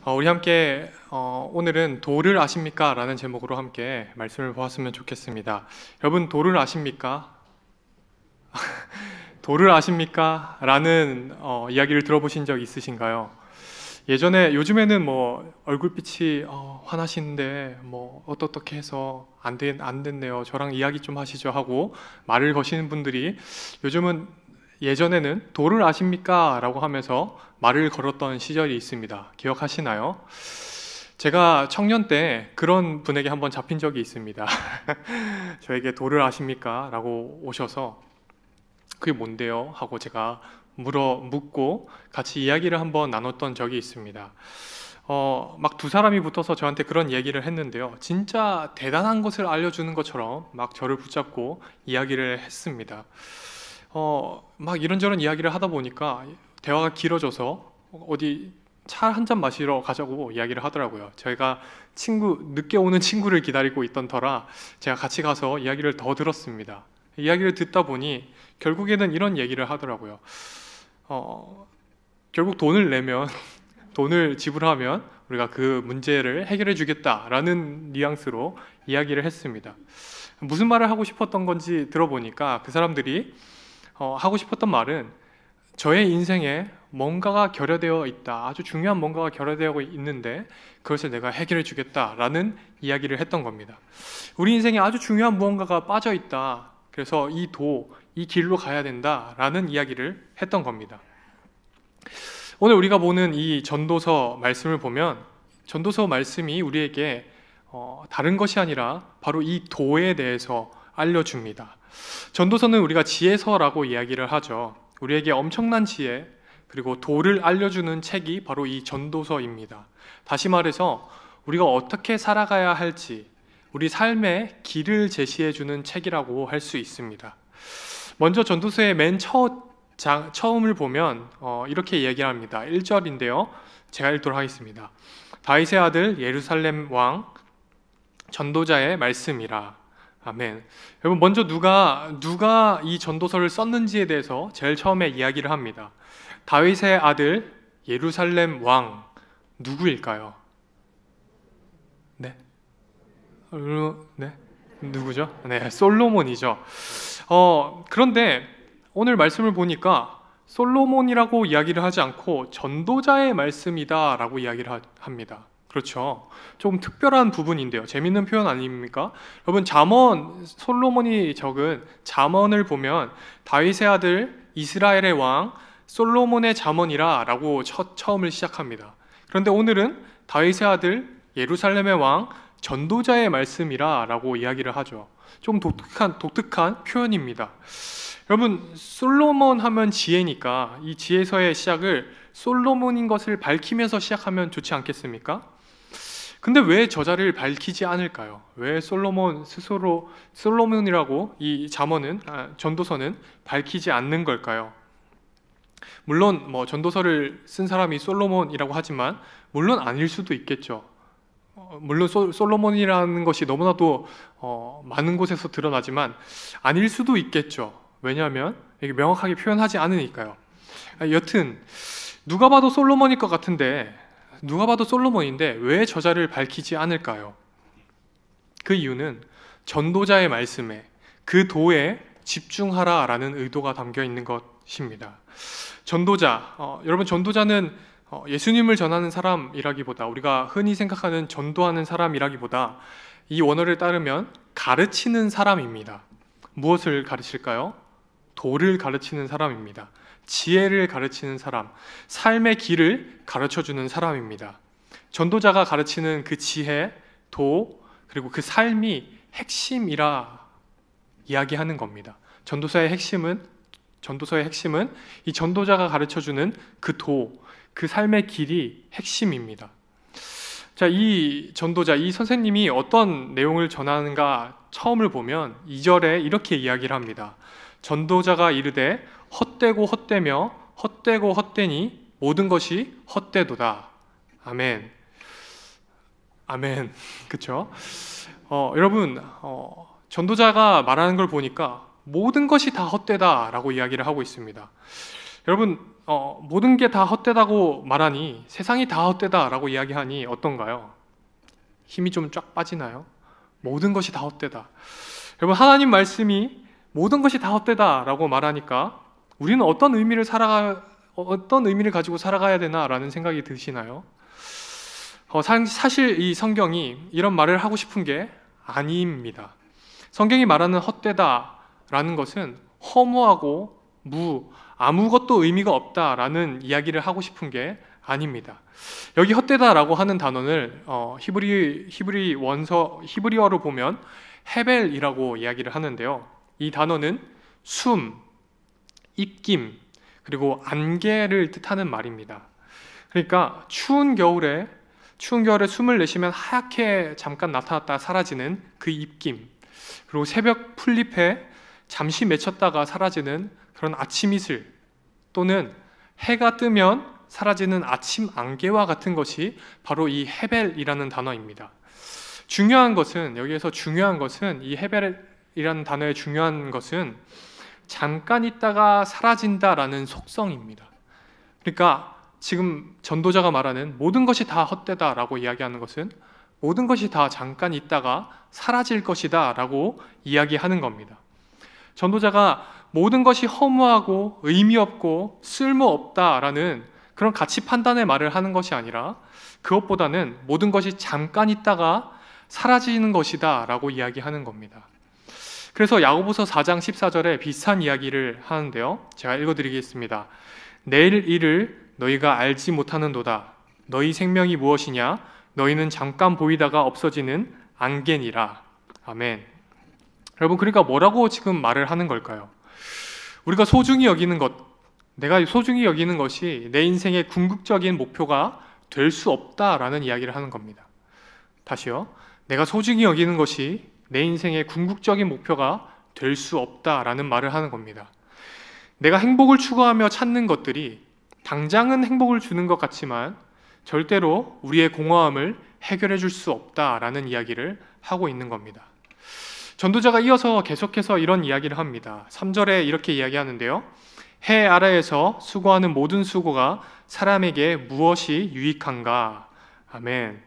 우리 함께 오늘은 도를 아십니까? 라는 제목으로 함께 말씀을 보았으면 좋겠습니다. 여러분, 도를 아십니까? 도를 아십니까? 라는 이야기를 들어보신 적 있으신가요? 요즘에는 뭐 얼굴빛이 화나시는데 뭐 어떻게 해서 안 됐네요. 저랑 이야기 좀 하시죠 하고 말을 거시는 분들이 요즘은 예전에는 도를 아십니까? 라고 하면서 말을 걸었던 시절이 있습니다. 기억하시나요? 제가 청년 때 그런 분에게 한번 잡힌 적이 있습니다. 저에게 도를 아십니까? 라고 오셔서 그게 뭔데요? 하고 제가 묻고 같이 이야기를 한번 나눴던 적이 있습니다. 막 두 사람이 붙어서 저한테 그런 얘기를 했는데요. 진짜 대단한 것을 알려주는 것처럼 막 저를 붙잡고 이야기를 했습니다. 막 이런저런 이야기를 하다 보니까 대화가 길어져서 어디 차 한 잔 마시러 가자고 이야기를 하더라고요. 저희가 늦게 오는 친구를 기다리고 있던 터라 제가 같이 가서 이야기를 더 들었습니다. 이야기를 듣다 보니 결국에는 이런 얘기를 하더라고요. 결국 돈을 내면, 돈을 지불하면 우리가 그 문제를 해결해 주겠다라는 뉘앙스로 이야기를 했습니다. 무슨 말을 하고 싶었던 건지 들어보니까 그 사람들이 하고 싶었던 말은 저의 인생에 뭔가가 결여되어 있다. 아주 중요한 뭔가가 결여되어 있는데 그것을 내가 해결해 주겠다라는 이야기를 했던 겁니다. 우리 인생에 아주 중요한 무언가가 빠져 있다. 그래서 이 길로 가야 된다라는 이야기를 했던 겁니다. 오늘 우리가 보는 이 전도서 말씀을 보면 전도서 말씀이 우리에게 다른 것이 아니라 바로 이 도에 대해서 알려줍니다. 전도서는 우리가 지혜서라고 이야기를 하죠. 우리에게 엄청난 지혜 그리고 도를 알려주는 책이 바로 이 전도서입니다. 다시 말해서 우리가 어떻게 살아가야 할지 우리 삶의 길을 제시해주는 책이라고 할 수 있습니다. 먼저 전도서의 맨 처음을 보면 이렇게 얘기를 합니다. 1절인데요. 제가 읽도록 하겠습니다. 다윗의 아들 예루살렘 왕 전도자의 말씀이라. 아멘. 여러분, 먼저 누가 이 전도서를 썼는지에 대해서 제일 처음에 이야기를 합니다. 다윗의 아들 예루살렘 왕 누구일까요? 네? 네? 누구죠? 네, 솔로몬이죠. 그런데 오늘 말씀을 보니까 솔로몬이라고 이야기를 하지 않고 전도자의 말씀이다라고 이야기를 합니다. 그렇죠. 조금 특별한 부분인데요. 재밌는 표현 아닙니까? 여러분, 솔로몬이 적은 잠언을 보면 다윗의 아들 이스라엘의 왕 솔로몬의 잠언이라 라고 처음을 시작합니다. 그런데 오늘은 다윗의 아들 예루살렘의 왕 전도자의 말씀이라 라고 이야기를 하죠. 좀 독특한 표현입니다. 여러분, 솔로몬 하면 지혜니까 이 지혜서의 시작을 솔로몬인 것을 밝히면서 시작하면 좋지 않겠습니까? 근데 왜 저자를 밝히지 않을까요? 왜 솔로몬이라고 이 전도서는 밝히지 않는 걸까요? 물론 전도서를 쓴 사람이 솔로몬이라고 하지만 물론 아닐 수도 있겠죠. 물론 솔로몬이라는 것이 너무나도 많은 곳에서 드러나지만 아닐 수도 있겠죠. 왜냐하면 이게 명확하게 표현하지 않으니까요. 여튼 누가 봐도 솔로몬일 것 같은데 누가 봐도 솔로몬인데 왜 저자를 밝히지 않을까요? 그 이유는 전도자의 말씀에 그 도에 집중하라라는 의도가 담겨 있는 것입니다. 여러분, 전도자는 예수님을 전하는 사람이라기보다 우리가 흔히 생각하는 전도하는 사람이라기보다 이 원어를 따르면 가르치는 사람입니다. 무엇을 가르칠까요? 도를 가르치는 사람입니다. 지혜를 가르치는 사람, 삶의 길을 가르쳐주는 사람입니다. 전도자가 가르치는 그 지혜, 도, 그리고 그 삶이 핵심이라 이야기하는 겁니다. 전도서의 핵심은 이 전도자가 가르쳐주는 그 도, 그 삶의 길이 핵심입니다. 자, 이 선생님이 어떤 내용을 전하는가 처음을 보면 2절에 이렇게 이야기를 합니다. 전도자가 이르되 헛되고 헛되며 헛되고 헛되니 모든 것이 헛되도다. 아멘. 아멘. 그쵸? 여러분, 전도자가 말하는 걸 보니까 모든 것이 다 헛되다라고 이야기를 하고 있습니다. 여러분, 모든 게 다 헛되다고 말하니, 세상이 다 헛되다라고 이야기하니 어떤가요? 힘이 좀 쫙 빠지나요? 모든 것이 다 헛되다. 여러분, 하나님 말씀이 모든 것이 다 헛되다라고 말하니까 우리는 어떤 의미를 가지고 살아가야 되나라는 생각이 드시나요? 사실 이 성경이 이런 말을 하고 싶은 게 아닙니다. 성경이 말하는 헛되다라는 것은 허무하고 아무것도 의미가 없다라는 이야기를 하고 싶은 게 아닙니다. 여기 헛되다라고 하는 단어를 히브리어로 보면 헤벨이라고 이야기를 하는데요. 이 단어는 숨, 입김, 그리고 안개를 뜻하는 말입니다. 그러니까 추운 겨울에 숨을 내쉬면 하얗게 잠깐 나타났다 사라지는 그 입김, 그리고 새벽 풀잎에 잠시 맺혔다가 사라지는 그런 아침 이슬, 또는 해가 뜨면 사라지는 아침 안개와 같은 것이 바로 이 헤벨이라는 단어입니다. 여기에서 중요한 것은 이 헤벨이라는 단어의 중요한 것은 잠깐 있다가 사라진다라는 속성입니다. 그러니까 지금 전도자가 말하는 모든 것이 다 헛되다라고 이야기하는 것은 모든 것이 다 잠깐 있다가 사라질 것이다 라고 이야기하는 겁니다. 전도자가 모든 것이 허무하고 의미 없고 쓸모없다라는 그런 가치 판단의 말을 하는 것이 아니라 그것보다는 모든 것이 잠깐 있다가 사라지는 것이다 라고 이야기하는 겁니다. 그래서 야고보서 4장 14절에 비슷한 이야기를 하는데요. 제가 읽어드리겠습니다. 내일 일을 너희가 알지 못하는도다. 너희 생명이 무엇이냐? 너희는 잠깐 보이다가 없어지는 안개니라. 아멘. 여러분, 그러니까 뭐라고 지금 말을 하는 걸까요? 우리가 소중히 여기는 것, 내가 소중히 여기는 것이 내 인생의 궁극적인 목표가 될 수 없다라는 이야기를 하는 겁니다. 다시요. 내가 소중히 여기는 것이 내 인생의 궁극적인 목표가 될 수 없다라는 말을 하는 겁니다. 내가 행복을 추구하며 찾는 것들이 당장은 행복을 주는 것 같지만 절대로 우리의 공허함을 해결해 줄 수 없다라는 이야기를 하고 있는 겁니다. 전도자가 이어서 계속해서 이런 이야기를 합니다. 3절에 이렇게 이야기하는데요. 해 아래에서 수고하는 모든 수고가 사람에게 무엇이 유익한가? 아멘.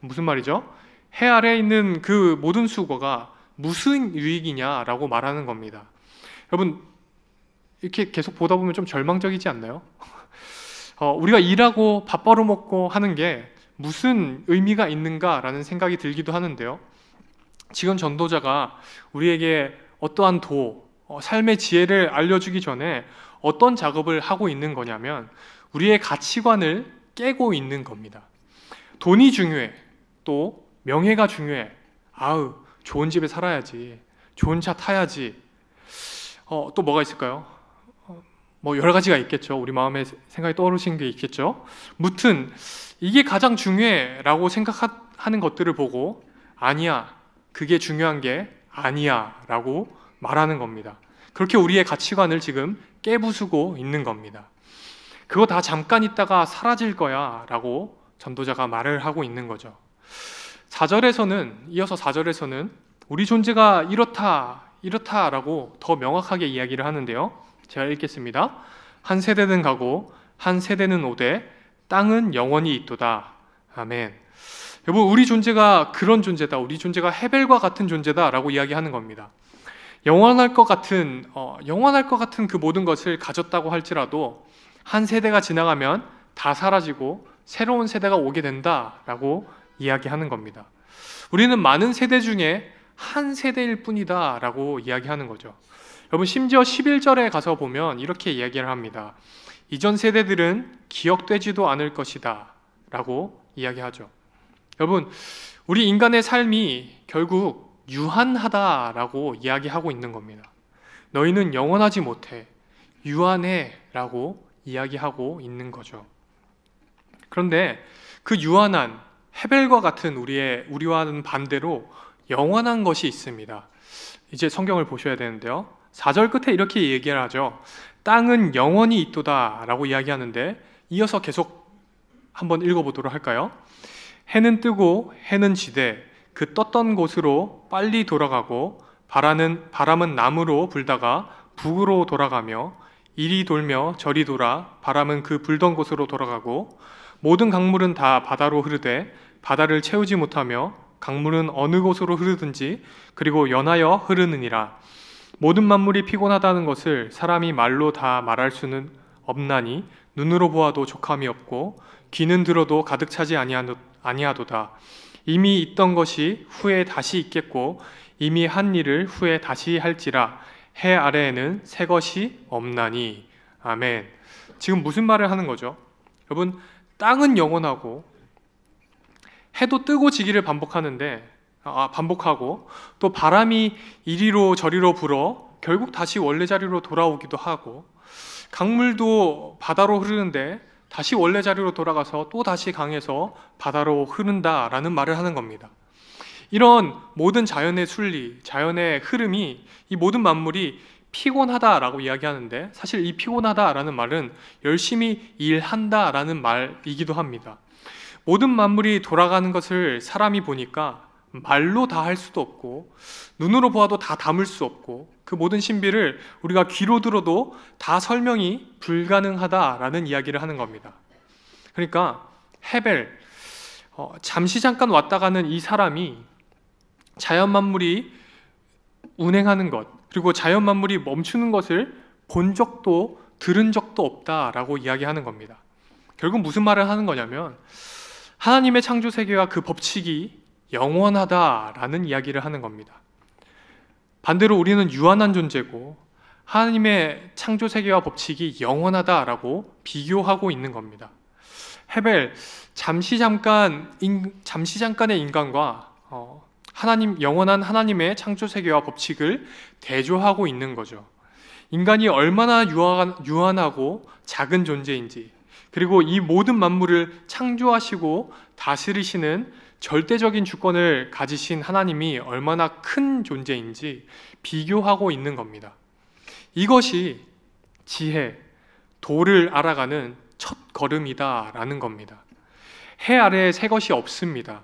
무슨 말이죠? 해 아래에 있는 그 모든 수고가 무슨 유익이냐라고 말하는 겁니다. 여러분, 이렇게 계속 보다 보면 좀 절망적이지 않나요? 우리가 일하고 밥 벌어먹고 하는 게 무슨 의미가 있는가라는 생각이 들기도 하는데요. 지금 전도자가 우리에게 어떠한 삶의 지혜를 알려주기 전에 어떤 작업을 하고 있는 거냐면 우리의 가치관을 깨고 있는 겁니다. 돈이 중요해. 또 명예가 중요해. 좋은 집에 살아야지. 좋은 차 타야지. 또 뭐가 있을까요? 여러 가지가 있겠죠. 우리 마음에 생각이 떠오르신 게 있겠죠. 무튼 이게 가장 중요해라고 생각하는 것들을 보고 아니야, 그게 중요한 게 아니야 라고 말하는 겁니다. 그렇게 우리의 가치관을 지금 깨부수고 있는 겁니다. 그거 다 잠깐 있다가 사라질 거야 라고 전도자가 말을 하고 있는 거죠. 이어서 4절에서는 우리 존재가 이렇다라고 더 명확하게 이야기를 하는데요. 제가 읽겠습니다. 한 세대는 가고 한 세대는 오되 땅은 영원히 있도다. 아멘. 여러분, 우리 존재가 그런 존재다. 우리 존재가 헤벨과 같은 존재다라고 이야기하는 겁니다. 영원할 것 같은 그 모든 것을 가졌다고 할지라도 한 세대가 지나가면 다 사라지고 새로운 세대가 오게 된다라고 이야기하는 겁니다. 우리는 많은 세대 중에 한 세대일 뿐이다라고 이야기하는 거죠. 여러분, 심지어 11절에 가서 보면 이렇게 이야기를 합니다. 이전 세대들은 기억되지도 않을 것이다 라고 이야기하죠. 여러분, 우리 인간의 삶이 결국 유한하다라고 이야기하고 있는 겁니다. 너희는 영원하지 못해, 유한해 라고 이야기하고 있는 거죠. 그런데 그 유한한 헤벨과 같은 우리와는 반대로 영원한 것이 있습니다. 이제 성경을 보셔야 되는데요. 4절 끝에 이렇게 얘기를 하죠. 땅은 영원히 있도다 라고 이야기하는데 이어서 계속 한번 읽어보도록 할까요? 해는 뜨고 해는 지되 그 떴던 곳으로 빨리 돌아가고 바람은 남으로 불다가 북으로 돌아가며 이리 돌며 저리 돌아 바람은 그 불던 곳으로 돌아가고 모든 강물은 다 바다로 흐르되 바다를 채우지 못하며 강물은 어느 곳으로 흐르든지 그리고 연하여 흐르느니라. 모든 만물이 피곤하다는 것을 사람이 말로 다 말할 수는 없나니 눈으로 보아도 족함이 없고 귀는 들어도 가득 차지 아니하도다. 이미 있던 것이 후에 다시 있겠고 이미 한 일을 후에 다시 할지라. 해 아래에는 새 것이 없나니. 아멘. 지금 무슨 말을 하는 거죠? 여러분, 땅은 영원하고 해도 뜨고 지기를 반복하고 또 바람이 이리로 저리로 불어 결국 다시 원래 자리로 돌아오기도 하고 강물도 바다로 흐르는데 다시 원래 자리로 돌아가서 또 다시 강에서 바다로 흐른다라는 말을 하는 겁니다. 이런 모든 자연의 순리, 자연의 흐름이 이 모든 만물이 피곤하다라고 이야기하는데 사실 이 피곤하다라는 말은 열심히 일한다라는 말이기도 합니다. 모든 만물이 돌아가는 것을 사람이 보니까 말로 다 할 수도 없고 눈으로 보아도 다 담을 수 없고 그 모든 신비를 우리가 귀로 들어도 다 설명이 불가능하다라는 이야기를 하는 겁니다. 그러니까 헤벨, 잠시 잠깐 왔다 가는 이 사람이 자연 만물이 운행하는 것 그리고 자연 만물이 멈추는 것을 본 적도 들은 적도 없다라고 이야기하는 겁니다. 결국 무슨 말을 하는 거냐면 하나님의 창조 세계와 그 법칙이 영원하다라는 이야기를 하는 겁니다. 반대로 우리는 유한한 존재고 하나님의 창조 세계와 법칙이 영원하다라고 비교하고 있는 겁니다. 헤벨, 잠시 잠깐의 인간과 영원한 하나님의 창조 세계와 법칙을 대조하고 있는 거죠. 인간이 얼마나 유한하고 작은 존재인지, 그리고 이 모든 만물을 창조하시고 다스리시는 절대적인 주권을 가지신 하나님이 얼마나 큰 존재인지 비교하고 있는 겁니다. 이것이 지혜, 도를 알아가는 첫 걸음이다라는 겁니다. 해 아래에 새 것이 없습니다.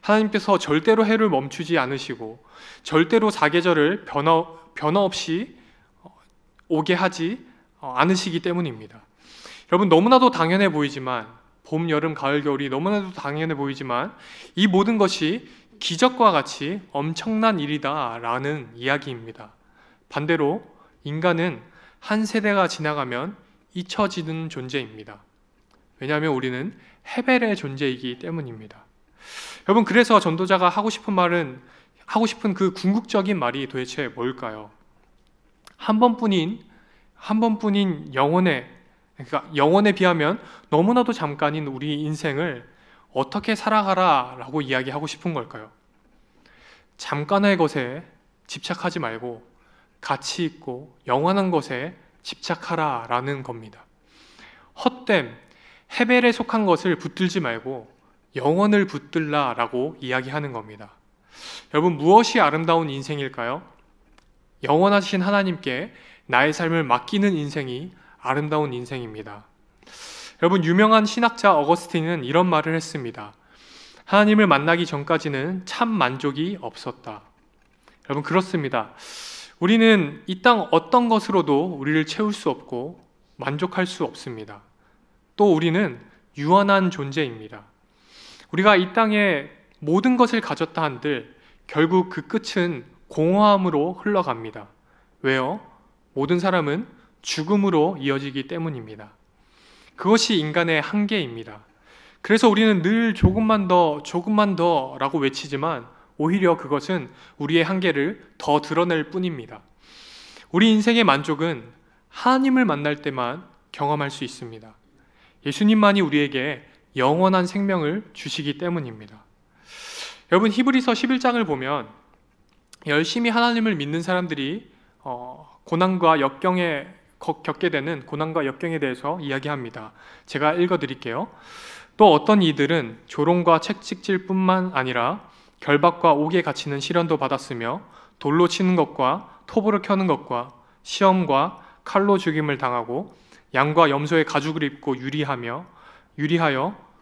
하나님께서 절대로 해를 멈추지 않으시고 절대로 사계절을 변화 없이 오게 하지 않으시기 때문입니다. 여러분, 너무나도 당연해 보이지만 봄, 여름, 가을, 겨울이 너무나도 당연해 보이지만 이 모든 것이 기적과 같이 엄청난 일이다라는 이야기입니다. 반대로 인간은 한 세대가 지나가면 잊혀지는 존재입니다. 왜냐하면 우리는 헤벨의 존재이기 때문입니다. 여러분, 그래서 전도자가 하고 싶은 그 궁극적인 말이 도대체 뭘까요? 한 번뿐인 영혼에 비하면 너무나도 잠깐인 우리 인생을 어떻게 살아가라라고 이야기하고 싶은 걸까요? 잠깐의 것에 집착하지 말고 가치 있고 영원한 것에 집착하라라는 겁니다. 헛됨, 헤벨에 속한 것을 붙들지 말고 영원을 붙들라라고 이야기하는 겁니다. 여러분, 무엇이 아름다운 인생일까요? 영원하신 하나님께 나의 삶을 맡기는 인생이 아름다운 인생입니다. 여러분, 유명한 신학자 어거스틴은 이런 말을 했습니다. 하나님을 만나기 전까지는 참 만족이 없었다. 여러분, 그렇습니다. 우리는 이 땅 어떤 것으로도 우리를 채울 수 없고 만족할 수 없습니다. 또 우리는 유한한 존재입니다. 우리가 이 땅에 모든 것을 가졌다 한들 결국 그 끝은 공허함으로 흘러갑니다. 왜요? 모든 사람은 죽음으로 이어지기 때문입니다. 그것이 인간의 한계입니다. 그래서 우리는 늘 조금만 더 라고 외치지만 오히려 그것은 우리의 한계를 더 드러낼 뿐입니다. 우리 인생의 만족은 하나님을 만날 때만 경험할 수 있습니다. 예수님만이 우리에게 영원한 생명을 주시기 때문입니다. 여러분, 히브리서 11장을 보면 열심히 하나님을 믿는 사람들이 고난과 역경에 겪게 되는 고난과 역경에 대해서 이야기합니다. 제가 읽어드릴게요. 또 어떤 이들은 조롱과 채찍질 뿐만 아니라 결박과 옥에 갇히는 시련도 받았으며 돌로 치는 것과 톱으로 켜는 것과 시험과 칼로 죽임을 당하고 양과 염소의 가죽을 입고 유리하여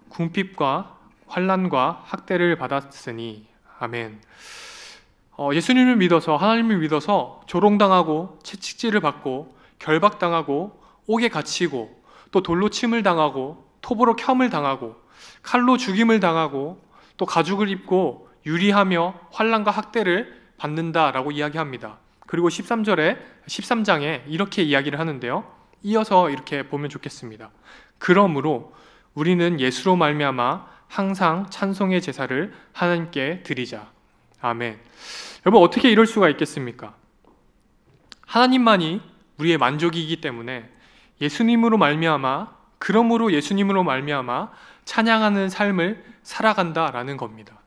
궁핍과 환난과 학대를 받았으니. 아멘. 예수님을 믿어서, 하나님을 믿어서 조롱당하고 채찍질을 받고 결박당하고 옥에 갇히고 또 돌로 침을 당하고 톱으로 켬을 당하고 칼로 죽임을 당하고 또 가죽을 입고 유리하며 환난과 학대를 받는다라고 이야기합니다. 그리고 13장에 이렇게 이야기를 하는데요. 이어서 이렇게 보면 좋겠습니다. 그러므로 우리는 예수로 말미암아 항상 찬송의 제사를 하나님께 드리자. 아멘. 여러분, 어떻게 이럴 수가 있겠습니까? 하나님만이 우리의 만족이기 때문에 그러므로 예수님으로 말미암아 찬양하는 삶을 살아간다라는 겁니다.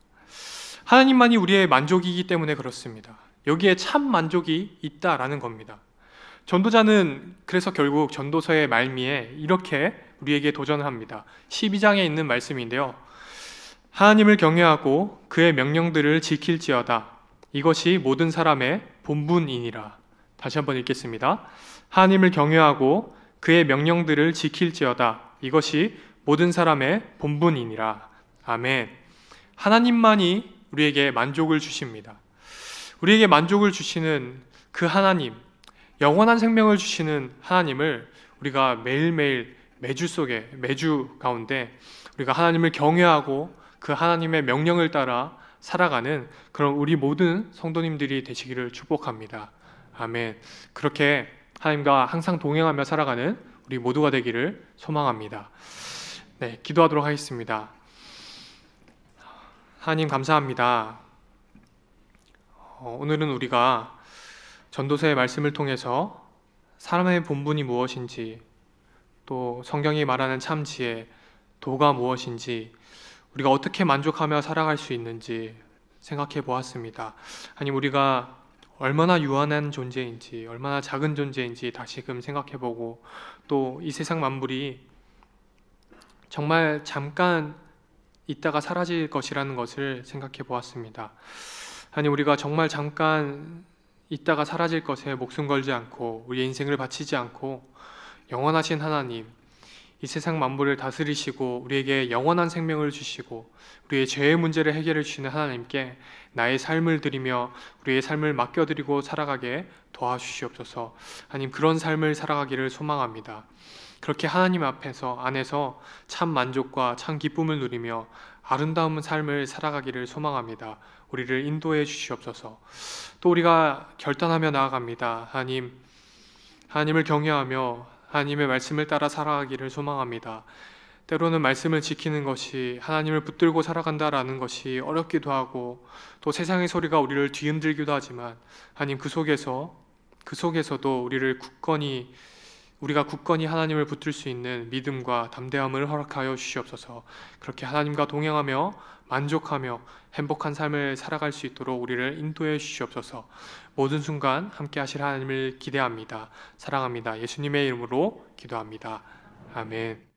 하나님만이 우리의 만족이기 때문에 그렇습니다. 여기에 참 만족이 있다라는 겁니다. 전도자는 그래서 결국 전도서의 말미에 이렇게 우리에게 도전을 합니다. 12장에 있는 말씀인데요. 하나님을 경외하고 그의 명령들을 지킬지어다. 이것이 모든 사람의 본분이니라. 다시 한번 읽겠습니다. 하나님을 경외하고 그의 명령들을 지킬지어다. 이것이 모든 사람의 본분이니라. 아멘. 하나님만이 우리에게 만족을 주십니다. 우리에게 만족을 주시는 그 하나님, 영원한 생명을 주시는 하나님을 우리가 매일매일 매주 가운데 우리가 하나님을 경외하고 그 하나님의 명령을 따라 살아가는 그런 우리 모든 성도님들이 되시기를 축복합니다. 아멘. 그렇게 하나님과 항상 동행하며 살아가는 우리 모두가 되기를 소망합니다. 네, 기도하도록 하겠습니다. 하나님 감사합니다. 오늘은 우리가 전도서의 말씀을 통해서 사람의 본분이 무엇인지, 또 성경이 말하는 참 지혜, 도가 무엇인지, 우리가 어떻게 만족하며 살아갈 수 있는지 생각해 보았습니다. 아니, 우리가 얼마나 유한한 존재인지, 얼마나 작은 존재인지 다시금 생각해 보고, 또 이 세상 만물이 정말 잠깐 있다가 사라질 것이라는 것을 생각해 보았습니다. 아니, 우리가 정말 잠깐 있다가 사라질 것에 목숨 걸지 않고 우리의 인생을 바치지 않고 영원하신 하나님, 이 세상 만물을 다스리시고 우리에게 영원한 생명을 주시고 우리의 죄의 문제를 해결해 주시는 하나님께 나의 삶을 드리며 우리의 삶을 맡겨드리고 살아가게 도와주시옵소서. 하나님, 그런 삶을 살아가기를 소망합니다. 그렇게 하나님 안에서 참 만족과 참 기쁨을 누리며 아름다운 삶을 살아가기를 소망합니다. 우리를 인도해 주시옵소서. 또 우리가 결단하며 나아갑니다. 하나님을 경외하며 하나님의 말씀을 따라 살아가기를 소망합니다. 때로는 말씀을 지키는 것이, 하나님을 붙들고 살아간다라는 것이 어렵기도 하고, 또 세상의 소리가 우리를 뒤흔들기도 하지만, 하나님, 그 속에서도 우리가 굳건히 하나님을 붙들 수 있는 믿음과 담대함을 허락하여 주시옵소서. 그렇게 하나님과 동행하며 만족하며 행복한 삶을 살아갈 수 있도록 우리를 인도해 주시옵소서. 모든 순간 함께 하실 하나님을 기대합니다. 사랑합니다. 예수님의 이름으로 기도합니다. 아멘.